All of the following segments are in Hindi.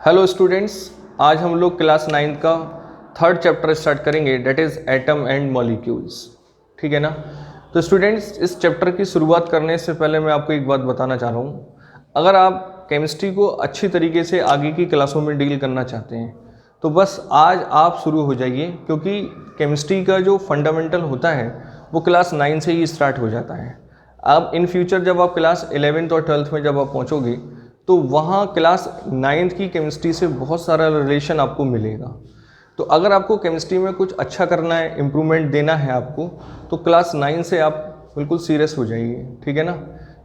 हेलो स्टूडेंट्स, आज हम लोग क्लास 9 का थर्ड चैप्टर स्टार्ट करेंगे, that is atom and molecules. ठीक है ना। तो स्टूडेंट्स, इस चैप्टर की शुरुआत करने से पहले मैं आपको एक बात बताना चाह रहा हूँ। अगर आप केमिस्ट्री को अच्छी तरीके से आगे की क्लासों में डील करना चाहते हैं तो बस आज आप शुरू हो जाइए, क्योंकि केमिस्ट्री का जो फंडामेंटल होता है वो क्लास 9 से ही स्टार्ट हो जाता है। अब इन फ्यूचर जब आप क्लास 11th और 12th में जब आप पहुँचोगे तो वहाँ क्लास 9th की केमिस्ट्री से बहुत सारा रिलेशन आपको मिलेगा। तो अगर आपको केमिस्ट्री में कुछ अच्छा करना है, इम्प्रूवमेंट देना है आपको, तो क्लास 9 से आप बिल्कुल सीरियस हो जाइए। ठीक है ना।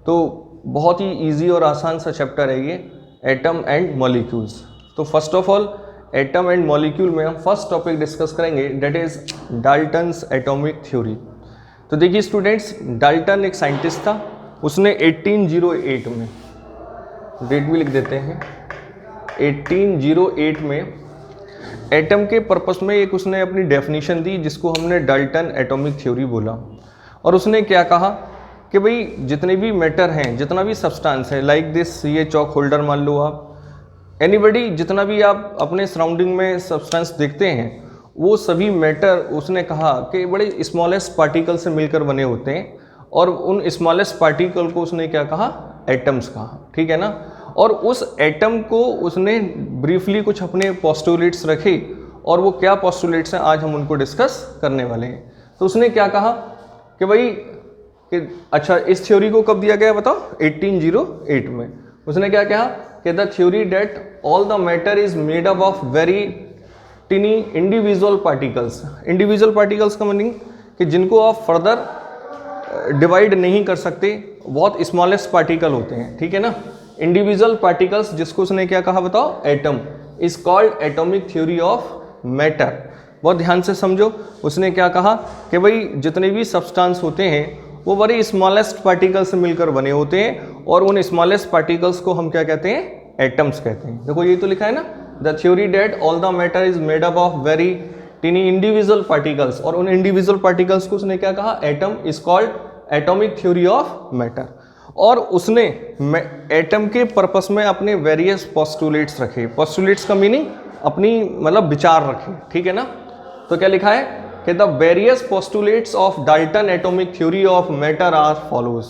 तो बहुत ही इजी और आसान सा चैप्टर है ये, एटम एंड मॉलिक्यूल्स। तो first of all atom and molecule में हम फर्स्ट टॉपिक डिस्कस करेंगे, that is Dalton's atomic theory. तो देखिए स्टूडेंट्स, डाल्टन एक साइंटिस्ट था। उसने 1808 में, डेट भी लिख देते हैं, 1808 में एटम के पर्पस में एक उसने अपनी डेफिनेशन दी, जिसको हमने डाल्टन एटॉमिक थ्योरी बोला। और उसने क्या कहा कि भाई जितने भी मैटर हैं, जितना भी सब्सटेंस है, लाइक दिस, ये चौक होल्डर मान लो आप, एनीबडी, जितना भी आप अपने सराउंडिंग में सब्सटेंस देखते हैं वो सभी मैटर, उसने कहा कि बड़े स्मॉलेस्ट पार्टिकल से मिलकर बने होते हैं। और उन स्मॉलेस्ट पार्टिकल को उसने क्या कहा, एटम्स कहा। ठीक है ना। और उस एटम को उसने ब्रीफली कुछ अपने पोस्टुलेट्स रखे, और वो क्या पोस्टुलेट्स हैं आज हम उनको डिस्कस करने वाले हैं। तो उसने क्या कहा कि भाई कि अच्छा, इस थ्योरी को कब दिया गया बताओ, 1808 में। उसने क्या कहा कि the theory that all the matter is made up of very tiny individual particles. Individual particles का मीनिंग कि जिनको आप फर्दर डिवाइड नहीं कर सकते, बहुत स्मॉलेस्ट पार्टिकल होते हैं। ठीक है ना। इंडिविजुअल पार्टिकल्स, जिसको उसने क्या कहा बताओ, atom, is called atomic theory of matter. बहुत ध्यान से समझो। उसने क्या कहा कि भाई जितने भी सब्सटेंस होते हैं वो बड़े स्मॉलेस्ट पार्टिकल से मिलकर बने होते हैं, और उन स्मॉलेस्ट पार्टिकल्स को हम क्या कहते हैं, एटम्स कहते हैं। देखो ये तो लिखा है ना, the theory that all the matter is made up of very tiny individual particles, और उन इंडिविजुअल पार्टिकल्स को उसने क्या कहा, atom, is called atomic theory of matter. और उसने एटम के पर्पस में अपने वेरियस पोस्टुलेट्स रखे। पोस्टुलेट्स का मीनिंग अपनी मतलब विचार रखे। ठीक है ना। तो क्या लिखा है कि the various postulates of Dalton atomic theory of matter are follows.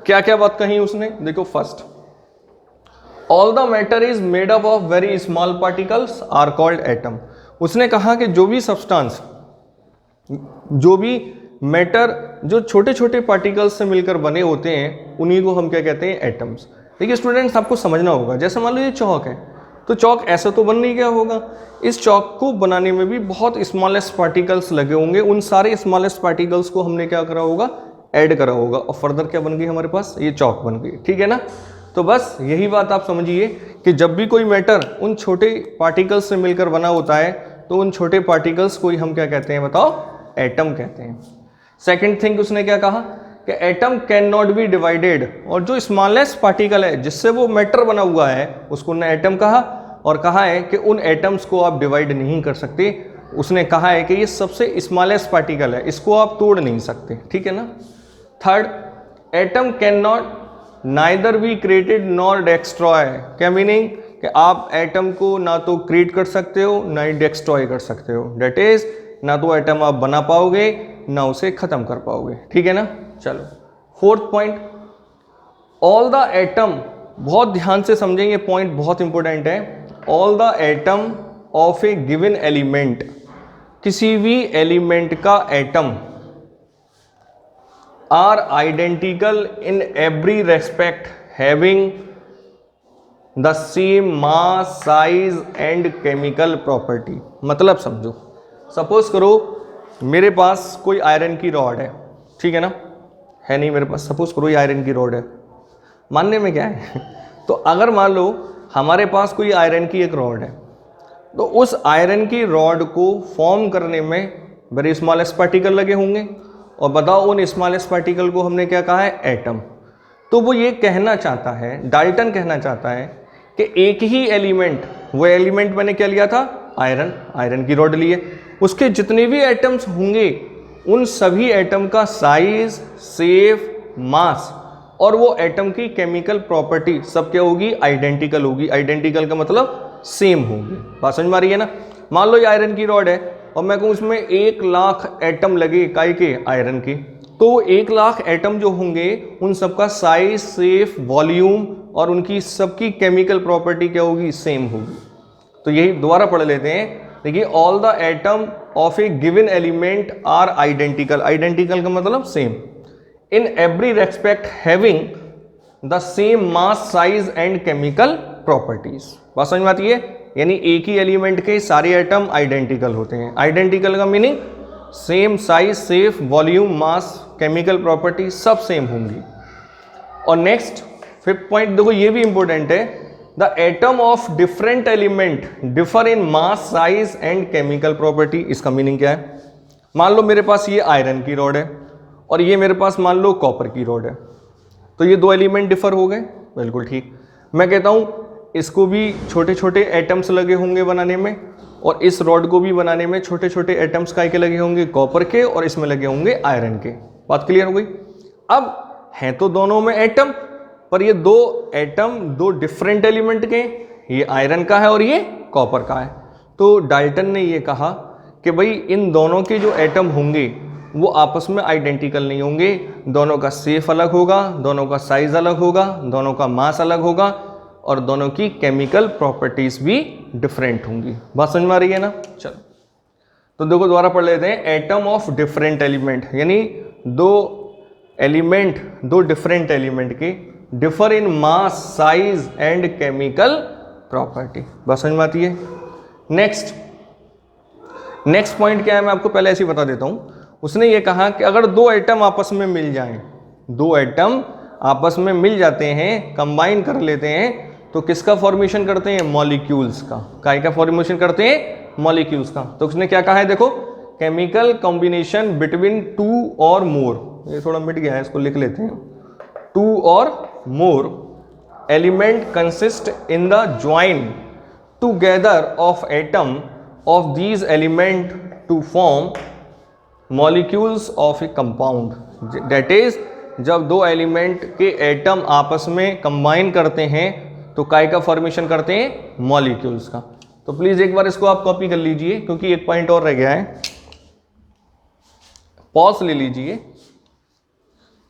क्या क्या बात कही उसने, देखो। First, all the matter is made up of very small particles are called atom. उसने कहा कि जो भी सब्सटेंस, जो भी मैटर जो छोटे छोटे पार्टिकल्स से मिलकर बने होते हैं, उन्हीं को हम क्या कहते हैं, एटम्स। देखिए स्टूडेंट्स, आपको समझना होगा, जैसे मान लो ये चौक है, तो चौक ऐसे तो बन नहीं गया होगा। इस चौक को बनाने में भी बहुत स्मॉलेस्ट पार्टिकल्स लगे होंगे। उन सारे स्मॉलेस्ट पार्टिकल्स को हमने क्या करा होगा, ऐड करा होगा, और फर्दर क्या बन गई हमारे पास, ये चौक बन गई। ठीक है ना। तो बस यही बात आप समझिए कि जब भी कोई मैटर उन छोटे पार्टिकल्स से मिलकर बना होता है, तो उन छोटे पार्टिकल्स को ही हम क्या कहते हैं बताओ, एटम कहते हैं। सेकेंड थिंग उसने क्या कहा कि atom can not be divided, और जो स्मॉलेस्ट पार्टिकल है जिससे वो मैटर बना हुआ है उसको ने एटम कहा। और कहा है कि उन एटम्स को आप डिवाइड नहीं कर सकते। उसने कहा है कि ये सबसे स्मॉलेस्ट पार्टिकल है, इसको आप तोड़ नहीं सकते। ठीक है ना। Third, atom can not neither be created nor destroy. क्या मीनिंग कि आप एटम को ना तो क्रिएट कर सकते हो ना ही डेस्ट्रॉय कर सकते हो। डेट इज, ना तो एटम आप बना पाओगे ना उसे खत्म कर पाओगे। ठीक है ना। चलो fourth point, all the atom, बहुत ध्यान से समझेंगे, पॉइंट बहुत इंपॉर्टेंट है। All the atom of a given element, किसी भी एलिमेंट का atom, are identical in every respect having the same mass, size and chemical property. मतलब समझो, सपोज करो मेरे पास कोई आयरन की रॉड है। ठीक है ना, है नहीं मेरे पास, सपोज करो ये आयरन की रॉड है। मानने में क्या है तो अगर मान लो हमारे पास कोई आयरन की एक रॉड है, तो उस आयरन की रॉड को फॉर्म करने में वेरी स्मॉलेस्ट पार्टिकल लगे होंगे, और बताओ उन स्मॉलेस्ट पार्टिकल को हमने क्या कहा है, एटम। तो वो ये कहना चाहता है, डाल्टन कहना चाहता है कि एक ही एलिमेंट, वो एलिमेंट मैंने क्या लिया था, आयरन, आयरन की रॉड लिए, उसके जितने भी एटम्स होंगे उन सभी एटम का साइज, शेप, मास और वो एटम की केमिकल प्रॉपर्टी सब क्या होगी, आइडेंटिकल होगी। आइडेंटिकल का मतलब सेम होंगे। बात समझ में आ रही है ना। मान लो ये आयरन की रॉड है और मैं कहूँ इसमें 1,00,000 एटम लगे काय के, आयरन के, तो 1,00,000 एटम जो होंगे उन सबका साइज, शेप, वॉल्यूम और उनकी सबकी केमिकल प्रॉपर्टी क्या होगी, सेम होगी। तो यही दोबारा पढ़ लेते हैं। देखिए, all the atom of a given element are identical. Identical का मतलब same. In every respect having the same mass, size and chemical properties. बात समझ में आती है। यानी एक ही एलिमेंट के सारे एटम आइडेंटिकल होते हैं। आइडेंटिकल का meaning same size, shape, volume, mass, chemical property सब सेम होंगी। और नेक्स्ट 5th पॉइंट देखो, ये भी इंपॉर्टेंट है। The atom of different element differ in mass, size and chemical property. इसका मीनिंग क्या है? मान लो मेरे पास ये आयरन की रॉड है और ये मेरे पास मान लो कॉपर की रॉड है, तो ये दो एलिमेंट डिफर हो गए, बिल्कुल ठीक। मैं कहता हूँ इसको भी छोटे छोटे एटम्स लगे होंगे बनाने में, और इस रॉड को भी बनाने में छोटे छोटे एटम्स काय के लगे होंगे, कॉपर के, और इसमें लगे होंगे आयरन के। बात क्लियर हो गई। अब हैं तो दोनों में एटम, पर ये दो एटम दो डिफरेंट एलिमेंट के, ये आयरन का है और ये कॉपर का है। तो डाल्टन ने ये कहा कि भाई इन दोनों के जो एटम होंगे वो आपस में आइडेंटिकल नहीं होंगे, दोनों का शेप अलग होगा, दोनों का साइज अलग होगा, दोनों का मास अलग होगा, और दोनों की केमिकल प्रॉपर्टीज भी डिफरेंट होंगी। बात समझ में आ रही है ना। चलो तो देखो दोबारा पढ़ लेते हैं। एटम ऑफ डिफरेंट एलिमेंट, यानी दो एलिमेंट, दो डिफरेंट एलिमेंट के differ in mass, size and chemical property. बात समझ में आती है। नेक्स्ट पॉइंट क्या है, मैं आपको पहले ऐसे ही बता देता हूं। उसने ये कहा कि अगर दो एटम आपस में मिल जाएं, दो एटम आपस में मिल जाते हैं, कंबाइन कर लेते हैं, तो किसका फॉर्मेशन करते हैं, मॉलिक्यूल्स का। काय का फॉर्मेशन करते हैं, मॉलिक्यूल्स का। तो उसने क्या कहा है, देखो, केमिकल कॉम्बिनेशन बिटवीन 2 और मोर, ये थोड़ा मिट गया है, इसको लिख लेते हैं, 2 और more element consist in the join together of atom of these element to form molecules of a compound। that is, जब दो एलिमेंट के एटम आपस में कंबाइन करते हैं तो काय का फॉर्मेशन करते हैं, मॉलिक्यूल्स का। तो प्लीज एक बार इसको आप कॉपी कर लीजिए, क्योंकि एक पॉइंट और रह गया है, पॉज ले लीजिए।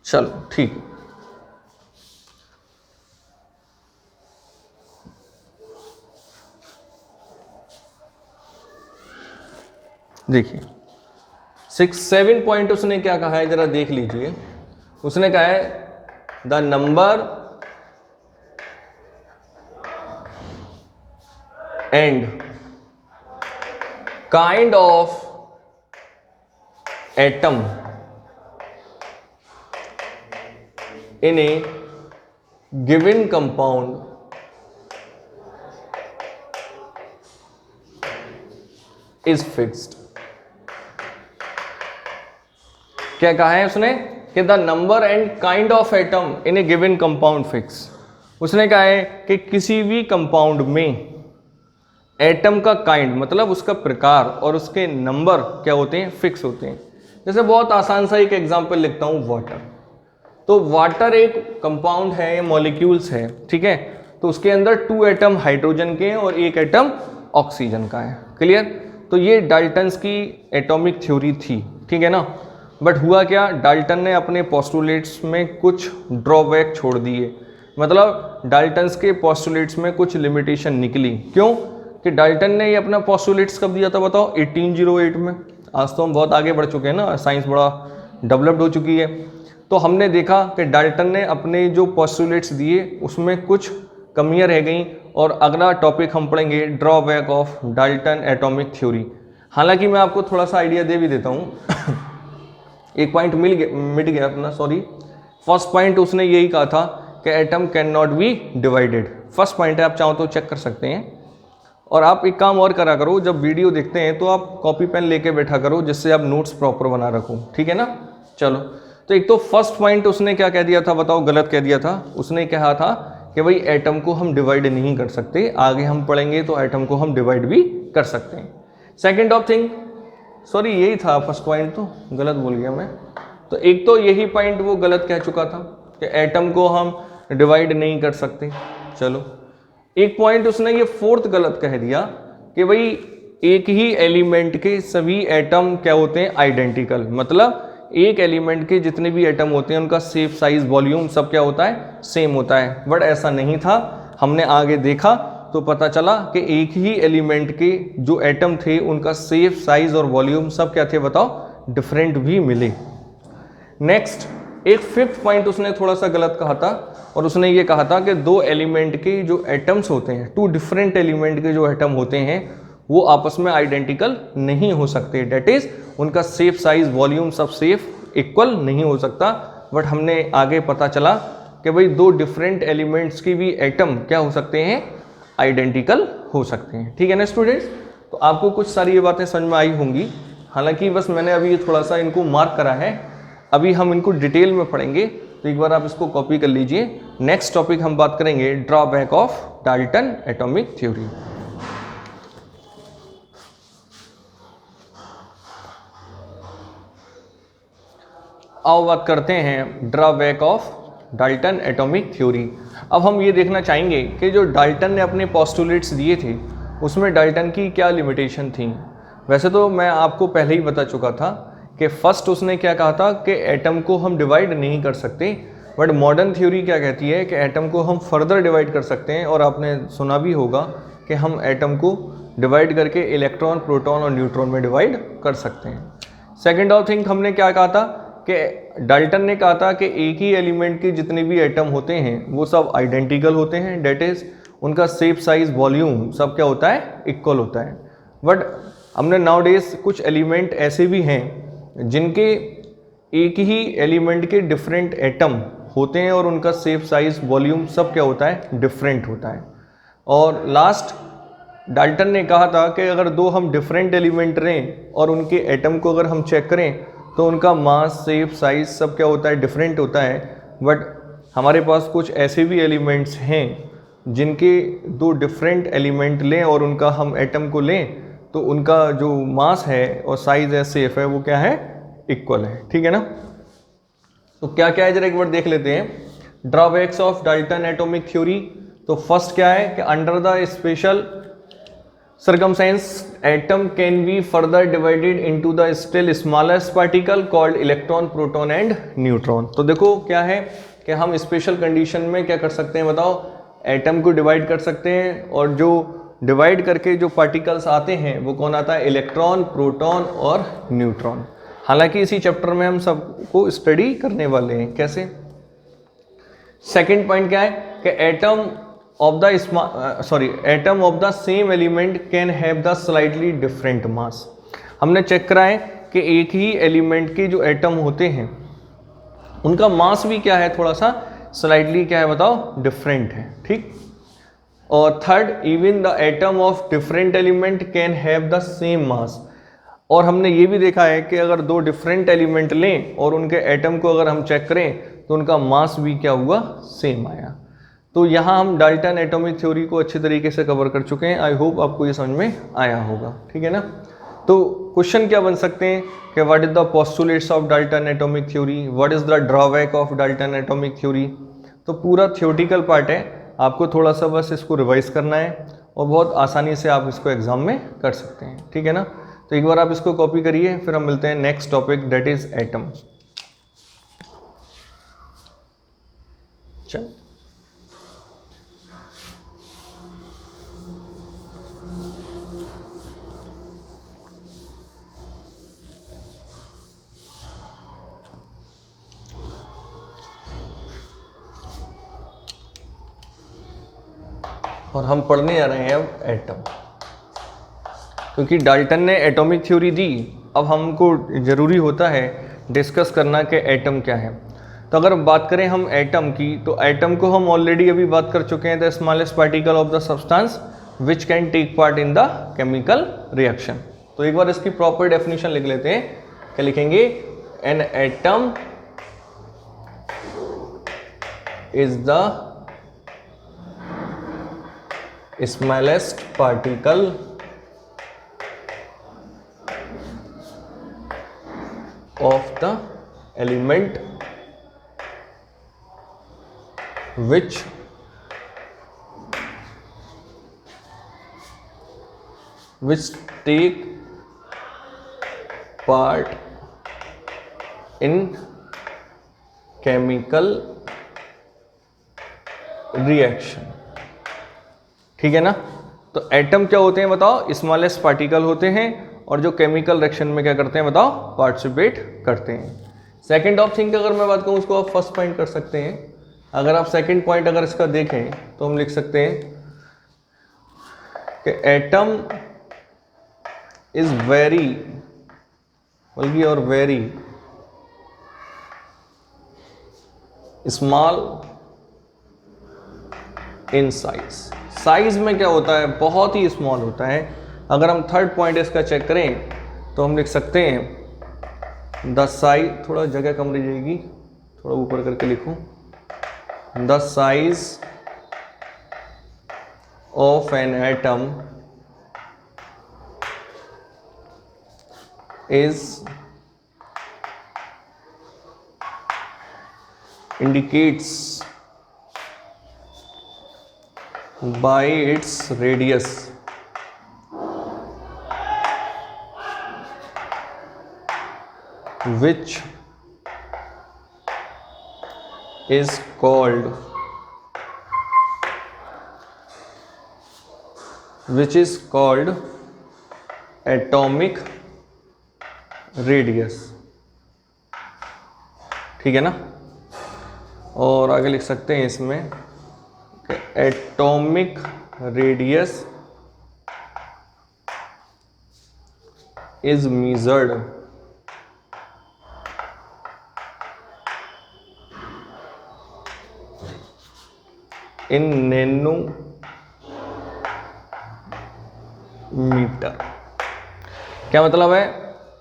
चलो ठीक है। देखिए 6-7 पॉइंट उसने क्या कहा है, जरा देख लीजिए। उसने कहा है the number and kind of atom in A given compound is fixed. क्या कहा है उसने कि the number and kind of atom in A given compound fix. उसने कहा है कि किसी भी कंपाउंड में एटम का काइंड मतलब उसका प्रकार और उसके नंबर क्या होते हैं, फिक्स होते हैं। जैसे बहुत आसान सा एक एग्जांपल लिखता हूं, वाटर। तो वाटर एक कंपाउंड है, मॉलिक्यूल्स है, ठीक है। तो उसके अंदर 2 एटम हाइड्रोजन के हैं और 1 एटम ऑक्सीजन का है। क्लियर। तो ये डाल्टन्स की एटॉमिक थ्योरी थी, ठीक है ना। बट हुआ क्या, डाल्टन ने अपने पोस्टुलेट्स में कुछ ड्रॉबैक छोड़ दिए, मतलब डाल्टन्स के पोस्टुलेट्स में कुछ लिमिटेशन निकली। क्यों कि डाल्टन ने ये अपना पोस्टुलेट्स कब दिया था बताओ, 1808 में। आज तो हम बहुत आगे बढ़ चुके हैं ना, साइंस बड़ा डेवलप्ड हो चुकी है। तो हमने देखा कि डाल्टन ने अपने जो पोस्टुलेट्स दिए उसमें कुछ कमियां रह गई। और अगला टॉपिक हम पढ़ेंगे drawback of Dalton atomic theory. हालांकि मैं आपको थोड़ा सा आइडिया दे भी देता हूँ एक पॉइंट मिट गया अपना, सॉरी। फर्स्ट पॉइंट उसने यही कहा था कि atom can not be divided. First point है, आप चाहो तो चेक कर सकते हैं। और आप एक काम और करा करो, जब वीडियो देखते हैं तो आप कॉपी पेन लेके बैठा करो, जिससे आप नोट्स प्रॉपर बना रखो, ठीक है ना। चलो, तो एक तो फर्स्ट पॉइंट उसने क्या कह दिया था बताओ, गलत कह दिया था। उसने कहा था कि भाई एटम को हम डिवाइड नहीं कर सकते, आगे हम पढ़ेंगे तो एटम को हम डिवाइड भी कर सकते हैं। सेकेंड ऑफ थिंग, सॉरी यही था फर्स्ट पॉइंट, तो गलत बोल गया मैं। तो एक तो यही पॉइंट वो गलत कह चुका था कि एटम को हम डिवाइड नहीं कर सकते। चलो, एक पॉइंट उसने ये फोर्थ गलत कह दिया कि भाई एक ही एलिमेंट के सभी एटम क्या होते हैं, आइडेंटिकल, मतलब एक एलिमेंट के जितने भी एटम होते हैं उनका शेप, साइज, वॉल्यूम सब क्या होता है, सेम होता है। बट ऐसा नहीं था, हमने आगे देखा तो पता चला कि एक ही एलिमेंट के जो एटम थे उनका शेप, साइज और वॉल्यूम सब क्या थे बताओ, डिफरेंट भी मिले। नेक्स्ट एक फिफ्थ पॉइंट उसने थोड़ा सा गलत कहा था, और उसने ये कहा था कि दो एलिमेंट के जो एटम्स होते हैं, टू डिफरेंट एलिमेंट के जो एटम होते हैं वो आपस में आइडेंटिकल नहीं हो सकते, डेट इज उनका शेप, साइज, वॉल्यूम सब शेप इक्वल नहीं हो सकता। बट हमने आगे पता चला कि भाई दो डिफरेंट एलिमेंट्स की भी एटम क्या हो सकते हैं, आइडेंटिकल हो सकते हैं। ठीक है ना स्टूडेंट्स, तो आपको कुछ सारी ये बातें समझ में आई होंगी। हालांकि बस मैंने अभी थोड़ा सा इनको मार्क करा है, अभी हम इनको डिटेल में पढ़ेंगे, तो एक बार आप इसको कॉपी कर लीजिए। नेक्स्ट टॉपिक हम बात करेंगे drawback of Dalton atomic theory. आओ बात करते हैं drawback of Dalton atomic theory. अब हम ये देखना चाहेंगे कि जो डाल्टन ने अपने पोस्टुलेट्स दिए थे उसमें डाल्टन की क्या लिमिटेशन थी। वैसे तो मैं आपको पहले ही बता चुका था कि फर्स्ट उसने क्या कहा था कि एटम को हम डिवाइड नहीं कर सकते, बट मॉडर्न थ्योरी क्या कहती है कि एटम को हम फर्दर डिवाइड कर सकते हैं। और आपने सुना भी होगा कि हम एटम को डिवाइड करके इलेक्ट्रॉन, प्रोटॉन और न्यूट्रॉन में डिवाइड कर सकते हैं। सेकेंड ऑफ थिंग हमने क्या कहा था कि डाल्टन ने कहा था कि एक ही एलिमेंट के जितने भी एटम होते हैं वो सब आइडेंटिकल होते हैं, डेट इज उनका शेप, साइज, वॉल्यूम सब क्या होता है, इक्वल होता है। बट हमने नाउडेज कुछ एलिमेंट ऐसे भी हैं जिनके एक ही एलिमेंट के डिफरेंट एटम होते हैं और उनका शेप, साइज, वॉल्यूम सब क्या होता है, डिफरेंट होता है। और लास्ट डाल्टन ने कहा था कि अगर दो हम डिफरेंट एलिमेंट रहें और उनके एटम को अगर हम चेक करें तो उनका मास, शेप, साइज सब क्या होता है, डिफरेंट होता है। बट हमारे पास कुछ ऐसे भी एलिमेंट्स हैं जिनके दो डिफरेंट एलिमेंट लें और उनका हम एटम को लें तो उनका जो मास है और साइज है, शेप है, वो क्या है, इक्वल है। ठीक है ना, तो क्या क्या है जरा एक बार देख लेते हैं। Drawbacks of Dalton atomic theory, तो फर्स्ट क्या है कि under the special circumstance atom can be further divided into the still smallest particle called electron, proton and neutron। तो देखो क्या है कि हम स्पेशल कंडीशन में क्या कर सकते हैं बताओ, एटम को डिवाइड कर सकते हैं, और जो डिवाइड करके जो पार्टिकल्स आते हैं वो कौन आता है, इलेक्ट्रॉन, प्रोटॉन और न्यूट्रॉन। हालांकि इसी चैप्टर में हम सबको स्टडी करने वाले हैं कैसे। सेकेंड पॉइंट क्या है कि atom of the same element can have the slightly different mass। हमने चेक करा है कि एक ही एलिमेंट के जो एटम होते हैं उनका मास भी क्या है, थोड़ा सा स्लाइटली क्या है बताओ, डिफरेंट है। ठीक, और third, even the atom of different element can have the same मास। और हमने ये भी देखा है कि अगर दो डिफरेंट एलिमेंट लें और उनके एटम को अगर हम चेक करें तो उनका मास भी क्या हुआ, सेम आया। तो यहाँ हम डाल्टन एटॉमिक थ्योरी को अच्छे तरीके से कवर कर चुके हैं। आई होप आपको ये समझ में आया होगा। ठीक है ना, तो क्वेश्चन क्या बन सकते हैं कि what is the postulates of Dalton atomic theory, what is the drawback of Dalton atomic theory. तो पूरा थ्योरेटिकल पार्ट है, आपको थोड़ा सा बस इसको रिवाइज करना है और बहुत आसानी से आप इसको एग्जाम में कर सकते हैं। ठीक है ना, तो एक बार आप इसको कॉपी करिए, फिर हम मिलते हैं next topic that is atom. चल और हम पढ़ने जा रहे हैं अब एटम, क्योंकि डाल्टन ने एटॉमिक थ्योरी दी, अब हमको ज़रूरी होता है डिस्कस करना कि एटम क्या है। तो अगर बात करें हम एटम की, तो एटम को हम ऑलरेडी अभी बात कर चुके हैं, the smallest particle of the substance which can take part in the chemical reaction. तो एक बार इसकी प्रॉपर डेफिनेशन लिख लेते हैं, क्या लिखेंगे, N atom is the smallest particle of the element which which take part in chemical reaction। ठीक है ना। तो एटम क्या होते हैं बताओ, स्मॉलेस्ट पार्टिकल होते हैं और जो केमिकल रिएक्शन में क्या करते हैं बताओ, पार्टिसिपेट करते हैं। सेकंड ऑफ थिंग अगर मैं बात करूं उसको आप फर्स्ट पॉइंट कर सकते हैं। अगर आप सेकंड पॉइंट अगर इसका देखें तो हम लिख सकते हैं कि एटम इज वेरी, बल्कि और very small in size. Size में क्या होता है, बहुत ही स्मॉल होता है। अगर हम थर्ड पॉइंट इसका चेक करें तो हम लिख सकते हैं द साइज, थोड़ा जगह कम रह जाएगी, थोड़ा ऊपर करके लिखूं, the size of an atom is indicates by its radius, which is called atomic radius। ठीक है ना। और आगे लिख सकते हैं इसमें कि atomic radius is measured in nanometer. क्या मतलब है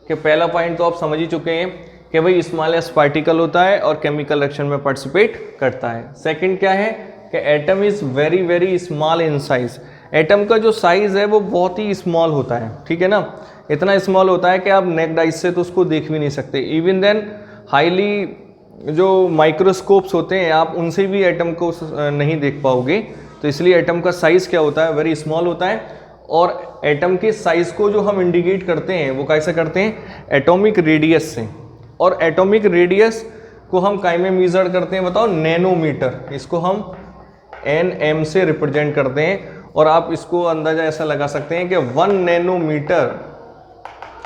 कि पहला पॉइंट तो आप समझ ही चुके हैं कि भाई स्मॉलेस्ट पार्टिकल होता है और केमिकल रिएक्शन में पार्टिसिपेट करता है। सेकंड क्या है कि atom is very very small in size. Atom का जो साइज है वो बहुत ही स्मॉल होता है। ठीक है ना, इतना स्मॉल होता है कि आप नेक्ड आइज से तो उसको देख भी नहीं सकते। इवन देन हाईली जो माइक्रोस्कोप्स होते हैं आप उनसे भी एटम को नहीं देख पाओगे। तो इसलिए एटम का साइज क्या होता है, वेरी स्मॉल होता है। और एटम के साइज को जो हम इंडिकेट करते हैं वो कैसे करते हैं, एटॉमिक रेडियस से। और एटॉमिक रेडियस को हम काय में मेजर करते हैं बताओ, नैनोमीटर। इसको हम nm से रिप्रेजेंट करते हैं। और आप इसको अंदाजा ऐसा लगा सकते हैं कि 1 नैनोमीटर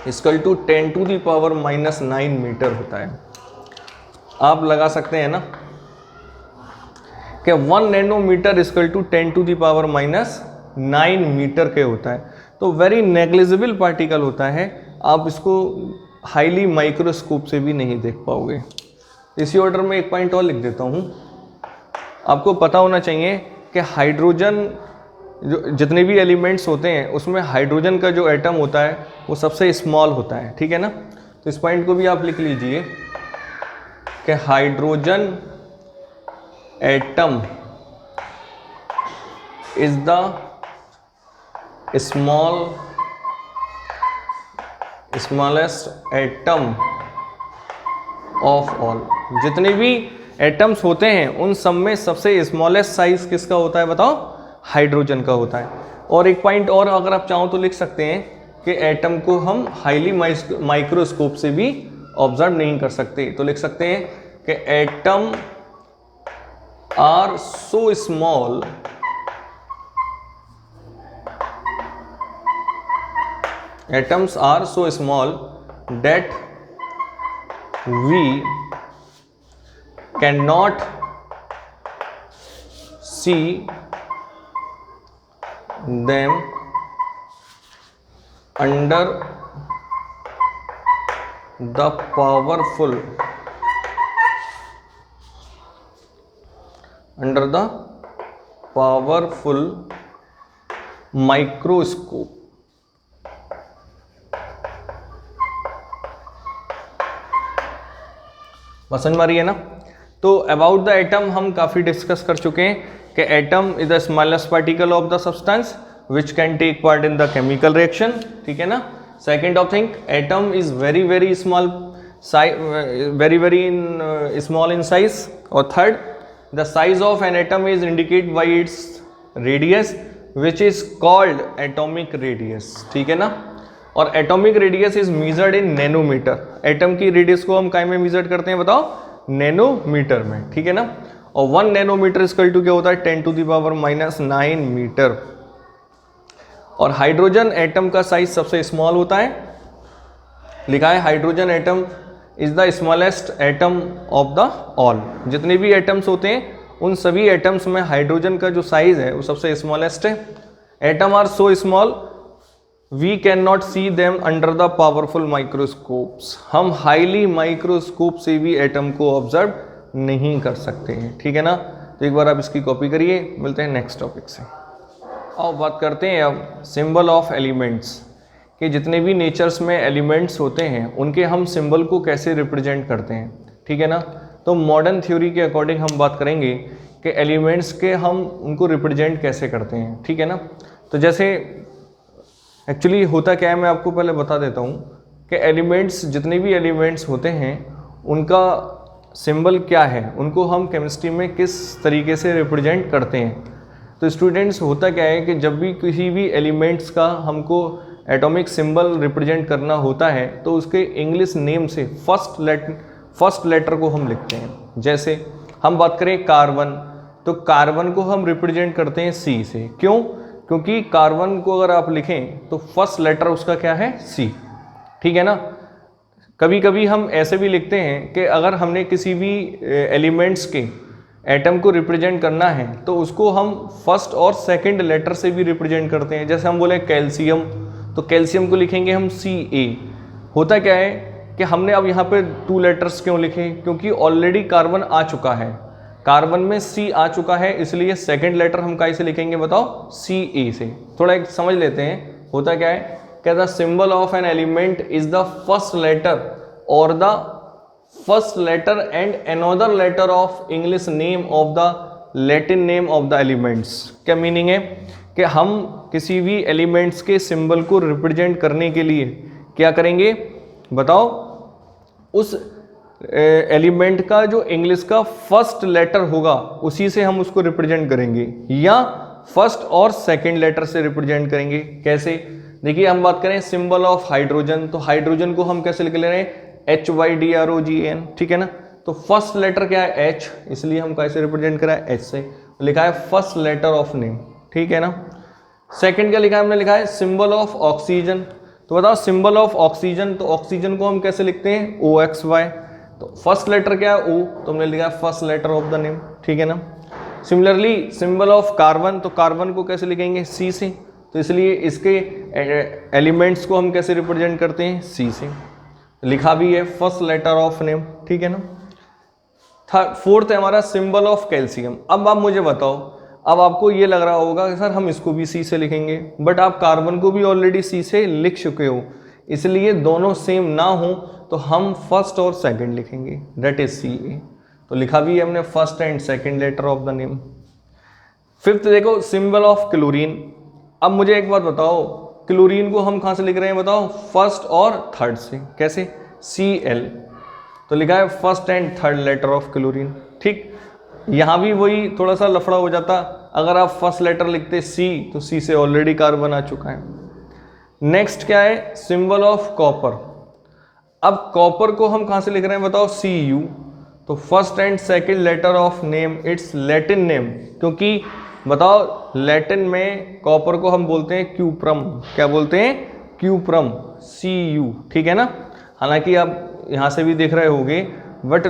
इक्वल टू 10⁻⁻9 मीटर होता है। आप लगा सकते हैं ना कि 1 नैनोमीटर इक्वल टू 10⁻⁹ मीटर के होता है। तो वेरी नेग्लिजिबल पार्टिकल होता है, आप इसको हाईली माइक्रोस्कोप से भी नहीं देख पाओगे। इसी ऑर्डर में एक पॉइंट और लिख देता हूँ। आपको पता होना चाहिए कि हाइड्रोजन, जो जितने भी एलिमेंट्स होते हैं उसमें हाइड्रोजन का जो एटम होता है वो सबसे स्मॉल होता है। ठीक है ना। तो इस पॉइंट को भी आप लिख लीजिए कि hydrogen atom is the smallest atom of all. जितने भी एटम्स होते हैं उन सब में सबसे स्मॉलेस्ट साइज किसका होता है बताओ, हाइड्रोजन का होता है। और एक पॉइंट और अगर आप चाहो तो लिख सकते हैं कि एटम को हम हाईली माइक्रोस्कोप से भी ऑब्जर्व नहीं कर सकते। तो लिख सकते हैं कि atom are so small atoms are so small that we cannot see them under the powerful microscope। समझ में आ रही है ना। तो अबाउट द एटम हम काफ़ी डिस्कस कर चुके हैं कि atom is the smallest particle of the substance which can take part in the chemical reaction. ठीक है ना। Second of thing, atom is very very small, very small in size. और third, the size of an atom is indicate by its radius which is called atomic radius, ठीक है ना। और atomic radius is measured in nanometer. Atom की रेडियस को हम काय में मेजर करते हैं बताओ, नैनोमीटर में, ठीक है ना। और 1 नैनोमीटर इक्वल टू क्या होता है 10⁻⁹ मीटर। और हाइड्रोजन एटम का साइज सबसे स्मॉल होता है, लिखा है hydrogen atom is the smallest atom of the all. जितने भी एटम्स होते हैं उन सभी एटम्स में हाइड्रोजन का जो साइज है वो सबसे स्मॉलेस्ट है। Atom are so small we can not see them under the powerful microscopes. हम हाईली माइक्रोस्कोप से भी एटम को ऑब्जर्व नहीं कर सकते हैं, ठीक है ना। तो एक बार आप इसकी कॉपी करिए, मिलते हैं नेक्स्ट टॉपिक से। अब बात करते हैं अब सिंबल ऑफ एलिमेंट्स कि जितने भी नेचर्स में एलिमेंट्स होते हैं उनके हम सिंबल को कैसे रिप्रेजेंट करते हैं, ठीक है ना। तो मॉडर्न थ्योरी के अकॉर्डिंग हम बात करेंगे कि एलिमेंट्स के हम उनको रिप्रेजेंट कैसे करते हैं, ठीक है ना। तो जैसे एक्चुअली होता क्या है मैं आपको पहले बता देता हूँ कि एलिमेंट्स, जितने भी एलिमेंट्स होते हैं उनका सिंबल क्या है, उनको हम केमिस्ट्री में किस तरीके से रिप्रेजेंट करते हैं। तो स्टूडेंट्स होता क्या है कि जब भी किसी भी एलिमेंट्स का हमको एटॉमिक सिंबल रिप्रेजेंट करना होता है तो उसके इंग्लिश नेम से फर्स्ट लेटर को हम लिखते हैं। जैसे हम बात करें कार्बन, तो कार्बन को हम रिप्रेजेंट करते हैं सी से। क्यों? क्योंकि कार्बन को अगर आप लिखें तो फर्स्ट लेटर उसका क्या है, सी, ठीक है ना। कभी कभी हम ऐसे भी लिखते हैं कि अगर हमने किसी भी एलिमेंट्स के एटम को रिप्रेजेंट करना है तो उसको हम फर्स्ट और सेकंड लेटर से भी रिप्रेजेंट करते हैं। जैसे हम बोले कैल्शियम, तो कैल्शियम को लिखेंगे हम Ca। होता क्या है कि हमने अब यहाँ पे 2 लेटर्स क्यों लिखे, क्योंकि ऑलरेडी कार्बन आ चुका है, कार्बन में C आ चुका है, इसलिए सेकंड लेटर हम कैसे लिखेंगे बताओ, Ca से। थोड़ा एक समझ लेते हैं होता क्या है कि the symbol of an element is the first letter और the first letter and another letter of English name of the Latin name of the elements. क्या मीनिंग है कि हम किसी भी एलिमेंट्स के सिंबल को रिप्रेजेंट करने के लिए क्या करेंगे बताओ, उस एलिमेंट का जो इंग्लिश का फर्स्ट लेटर होगा उसी से हम उसको रिप्रेजेंट करेंगे, या फर्स्ट और सेकंड लेटर से रिप्रेजेंट करेंगे। कैसे? देखिए हम बात करें सिंबल ऑफ हाइड्रोजन, तो हाइड्रोजन को हम कैसे लिख ले रहे हैं, HYDROGN, ठीक है ना। तो फर्स्ट लेटर क्या है, H, इसलिए हम कैसे रिप्रेजेंट करा है, H से। लिखा है फर्स्ट लेटर ऑफ नेम, ठीक है ना। सेकंड क्या लिखा है, हमने लिखा है सिंबल ऑफ ऑक्सीजन। तो बताओ सिंबल ऑफ ऑक्सीजन, तो ऑक्सीजन को हम कैसे लिखते हैं, OXY। तो फर्स्ट लेटर क्या है, O, तो हमने लिखा है first letter of the name, ठीक है ना। सिमिलरली सिंबल ऑफ कार्बन, तो कार्बन को कैसे लिखेंगे, C से। तो इसलिए इसके एलिमेंट्स को हम कैसे रिप्रेजेंट करते हैं, C से। लिखा भी है फर्स्ट लेटर ऑफ नेम, ठीक है ना। फोर्थ है हमारा सिंबल ऑफ कैल्शियम। अब आप मुझे बताओ, अब आपको ये लग रहा होगा कि सर हम इसको भी C से लिखेंगे, बट आप कार्बन को भी ऑलरेडी C से लिख चुके हो, इसलिए दोनों सेम ना हो तो हम फर्स्ट और सेकंड लिखेंगे, दैट इज Ca। तो लिखा भी है हमने first and second letter of the name. Fifth देखो सिंबल ऑफ क्लोरीन। अब मुझे एक बात बताओ, क्लोरीन को हम कहाँ से लिख रहे हैं बताओ, फर्स्ट और थर्ड से। कैसे, Cl। तो लिखा है first and third letter of chlorine, ठीक। यहाँ भी वही थोड़ा सा लफड़ा हो जाता, अगर आप फर्स्ट लेटर लिखते C तो C से ऑलरेडी कार्बन आ चुका है। नेक्स्ट क्या है, सिंबल ऑफ कॉपर। अब कॉपर को हम कहाँ से लिख रहे हैं बताओ, Cu। तो first and second letter of name, it's Latin name, क्योंकि बताओ लैटिन में कॉपर को हम बोलते हैं क्यूप्रम। क्या बोलते हैं, क्यूप्रम, Cu, ठीक है ना। हालांकि आप यहाँ से भी देख रहे होंगे, बट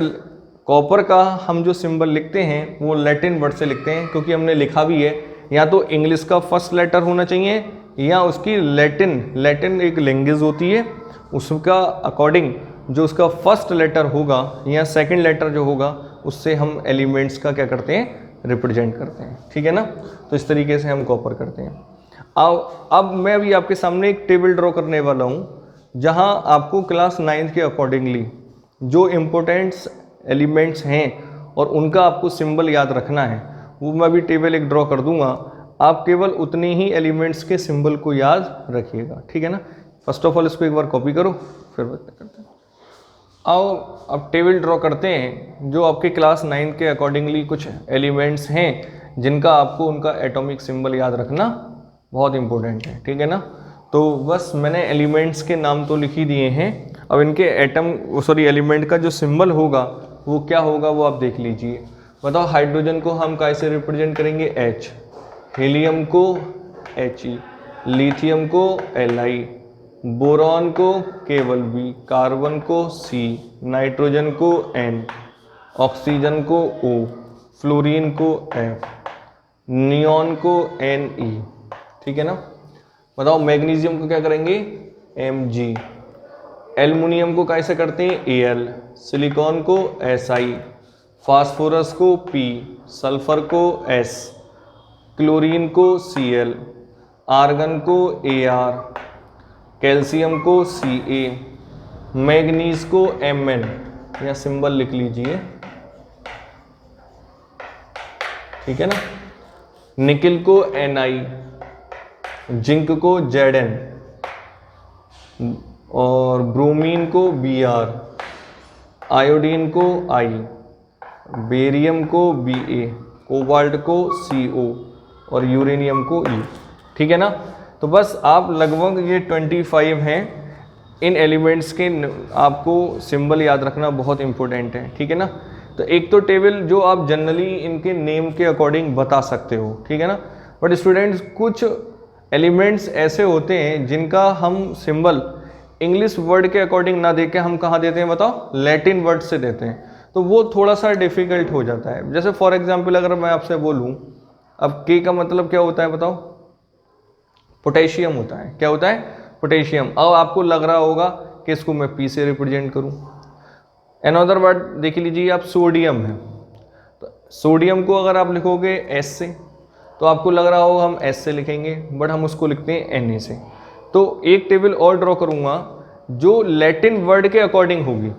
कॉपर का हम जो सिंबल लिखते हैं वो लैटिन वर्ड से लिखते हैं, क्योंकि हमने लिखा भी है या तो इंग्लिश का फर्स्ट लेटर होना चाहिए या उसकी लैटिन एक लैंग्वेज होती है, उसका अकॉर्डिंग जो उसका फर्स्ट लेटर होगा या सेकंड लेटर जो होगा उससे हम एलिमेंट्स का क्या करते हैं, रिप्रेजेंट करते हैं, ठीक है ना। तो इस तरीके से हम कॉपर करते हैं। अब मैं अभी आपके सामने एक टेबल ड्रॉ करने वाला हूँ जहाँ आपको क्लास 9th के अकॉर्डिंगली जो इम्पोर्टेंट्स एलिमेंट्स हैं और उनका आपको सिंबल याद रखना है, वो मैं भी टेबल एक ड्रॉ कर दूंगा। आप केवल उतने ही एलिमेंट्स के सिंबल को याद रखिएगा, ठीक है ना। फर्स्ट ऑफ ऑल इसको एक बार कॉपी करो, फिर बात करते हैं। आओ अब टेबल ड्रॉ करते हैं जो आपके क्लास 9 के अकॉर्डिंगली कुछ एलिमेंट्स हैं जिनका आपको उनका एटॉमिक सिंबल याद रखना बहुत इंपॉर्टेंट है, ठीक है ना। तो बस मैंने एलिमेंट्स के नाम तो लिख ही दिए हैं, अब इनके एलिमेंट का जो सिंबल होगा वो क्या होगा वो आप देख लीजिए। बताओ, हाइड्रोजन को हम कैसे रिप्रेजेंट करेंगे, H, हीलियम को He, लिथियम को Li, बोरॉन को केवल B, कार्बन को C, नाइट्रोजन को N, ऑक्सीजन को O, फ्लोरीन को F, नियॉन को Ne, ठीक है ना। बताओ, मैग्नीशियम को क्या करेंगे, Mg, एल्युमिनियम को कैसे करते हैं, Al, सिलिकॉन को Si, फास्फोरस को P, सल्फर को S, क्लोरीन को Cl, आर्गन को Ar, कैल्शियम को Ca, मैग्नीज को Mn, या सिंबल लिख लीजिए, ठीक है ना। निकिल को Ni, जिंक को Zn, और ब्रोमीन को Br, आयोडीन को I, बेरियम को Ba, कोबाल्ट को Co, और यूरेनियम को E, ठीक है ना। तो बस आप लगभग ये 25 हैं। इन एलिमेंट्स के आपको सिंबल याद रखना बहुत इंपॉर्टेंट है, ठीक है ना। तो एक तो टेबल जो आप जनरली इनके नेम के अकॉर्डिंग बता सकते हो, ठीक है ना। बट स्टूडेंट्स, कुछ एलिमेंट्स ऐसे होते हैं जिनका हम सिंबल इंग्लिश वर्ड के अकॉर्डिंग ना देके हम कहाँ देते हैं, बताओ, लैटिन वर्ड से देते हैं, तो वो थोड़ा सा डिफिकल्ट हो जाता है। जैसे फॉर एग्जांपल अगर मैं आपसे बोलूँ, अब के का मतलब क्या होता है, बताओ, पोटेशियम होता है। क्या होता है, पोटेशियम। अब आपको लग रहा होगा कि इसको मैं पी से रिप्रेजेंट करूँ। अनदर वर्ड देख लीजिए आप, सोडियम है, तो सोडियम को अगर आप लिखोगे एस से तो आपको लग रहा होगा हम एस से लिखेंगे, बट हम उसको लिखते हैं एन ए से। तो एक टेबल और ड्रॉ करूँगा जो लैटिन वर्ड के अकॉर्डिंग होगी,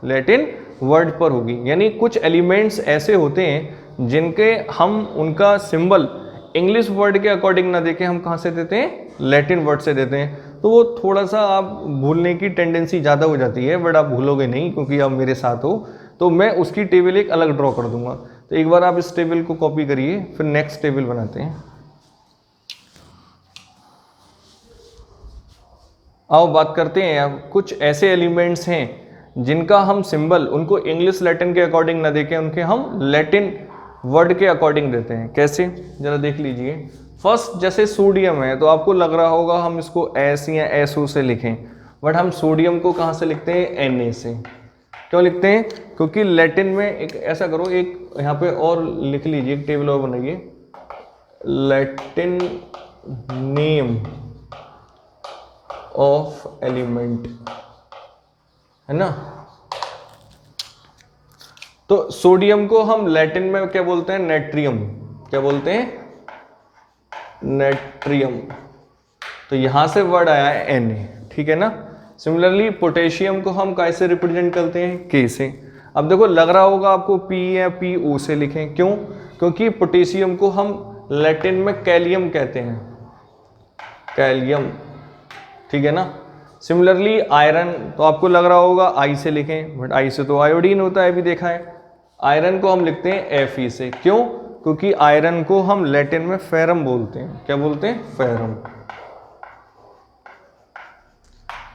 लैटिन वर्ड पर होगी। यानी कुछ एलिमेंट्स ऐसे होते हैं जिनके हम उनका सिंबल इंग्लिश वर्ड के अकॉर्डिंग ना देके हम कहाँ से देते हैं, लैटिन वर्ड से देते हैं। तो वो थोड़ा सा आप भूलने की टेंडेंसी ज़्यादा हो जाती है, बट आप भूलोगे नहीं क्योंकि आप मेरे साथ हो। तो मैं उसकी टेबल एक अलग ड्रॉ कर दूंगा। तो एक बार आप इस टेबल को कॉपी करिए, फिर नेक्स्ट टेबल बनाते हैं। आओ बात करते हैं। अब कुछ ऐसे एलिमेंट्स हैं जिनका हम सिंबल उनको इंग्लिश लैटिन के अकॉर्डिंग ना देके उनके हम लैटिन वर्ड के अकॉर्डिंग देते हैं। कैसे, जरा देख लीजिए। फर्स्ट, जैसे सोडियम है, तो आपको लग रहा होगा हम इसको एस या एसओ से लिखें, बट हम सोडियम को कहाँ से लिखते हैं, एन से। क्यों लिखते हैं, क्योंकि लैटिन में एक ऐसा करो, एक यहाँ पे और लिख लीजिए, एक टेबल और बनाइए, लैटिन नेम ऑफ एलिमेंट, है ना। तो सोडियम को हम लैटिन में क्या बोलते हैं, नेट्रियम। क्या बोलते हैं, नेट्रियम। तो यहां से वर्ड आया है Na, ठीक है ना। सिमिलरली पोटेशियम को हम कैसे रिप्रेजेंट करते हैं, K से। अब देखो, लग रहा होगा आपको P या PO से लिखें, क्यों, क्योंकि पोटेशियम को हम लैटिन में कैलियम कहते हैं, कैलियम, ठीक है ना। सिमिलरली आयरन, तो आपको लग रहा होगा I से लिखें, बट I से तो आयोडीन होता है, अभी देखा है। आयरन को हम लिखते हैं Fe से, क्यों, क्योंकि आयरन को हम लैटिन में फेरम बोलते हैं। क्या बोलते हैं, फेरम।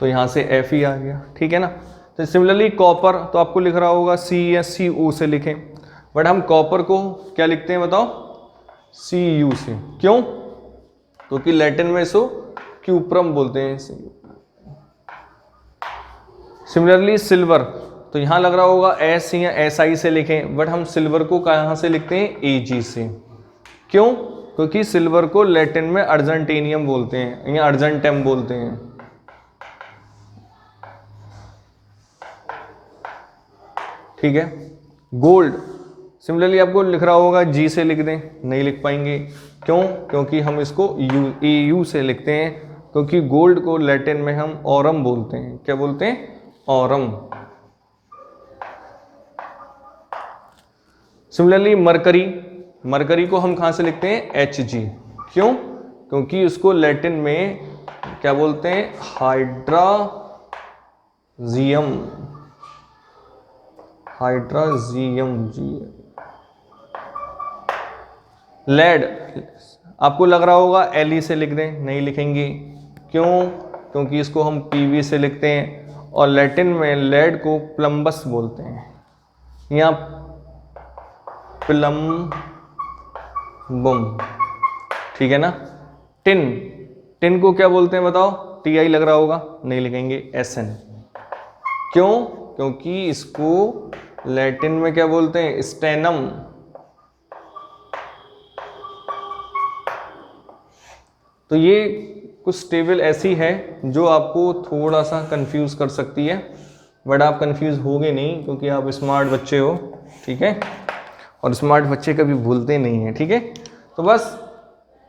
तो यहां से Fe आ गया, ठीक है ना। तो सिमिलरली कॉपर, तो आपको लिख रहा होगा C या CO से लिखें, बट हम कॉपर को क्या लिखते हैं, बताओ, Cu से। क्यों, क्योंकि लैटिन में इसको क्यूप्रम बोलते हैं। सिमिलरली सिल्वर, तो यहां लग रहा होगा S या SI से लिखें, बट हम सिल्वर को कहां से लिखते हैं, Ag से। क्यों, क्योंकि सिल्वर को लैटिन में अर्जेंटेनियम बोलते हैं या अर्जेंटम बोलते हैं। ठीक है। गोल्ड, सिमिलरली आपको लिख रहा होगा G से लिख दें, नहीं लिख पाएंगे। क्यों, क्योंकि हम इसको AU से लिखते हैं, क्योंकि गोल्ड को लैटिन में हम ऑरम बोलते हैं। क्या बोलते हैं, ऑरम। सिमिलरली मरकरी, मरकरी को हम कहां से लिखते हैं, Hg। क्यों, क्योंकि उसको लैटिन में क्या बोलते हैं, हाइड्राजियम, हाइड्राजियम जी। लेड, आपको लग रहा होगा Li से लिख दें, नहीं लिखेंगे। क्यों? क्योंकि इसको हम Pv से लिखते हैं और लैटिन में लेड को प्लम्बस बोलते हैं, या प्लम्बम, ठीक है ना। टिन, टिन को क्या बोलते हैं बताओ? Ti लग रहा होगा, नहीं लिखेंगे, Sn। क्यों? क्योंकि इसको लैटिन में क्या बोलते हैं? स्टेनम। तो ये कुछ टेबल ऐसी है जो आपको थोड़ा सा कंफ्यूज कर सकती है, बट आप कंफ्यूज होगे नहीं क्योंकि आप स्मार्ट बच्चे हो, ठीक है। और स्मार्ट बच्चे कभी भूलते नहीं हैं, ठीक है। तो बस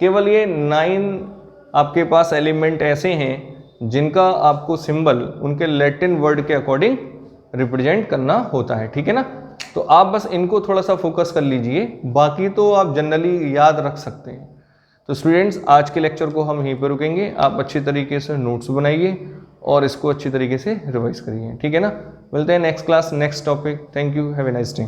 केवल ये 9 आपके पास एलिमेंट ऐसे हैं जिनका आपको सिंबल उनके लैटिन वर्ड के अकॉर्डिंग रिप्रेजेंट करना होता है, ठीक है ना। तो आप बस इनको थोड़ा सा फोकस कर लीजिए, बाकी तो आप जनरली याद रख सकते हैं। तो स्टूडेंट्स, आज के लेक्चर को हम यहीं पर रुकेंगे। आप अच्छी तरीके से नोट्स बनाइए और इसको अच्छी तरीके से रिवाइज करिए, ठीक है ना। मिलते हैं next class, next topic. Thank you, have a nice day.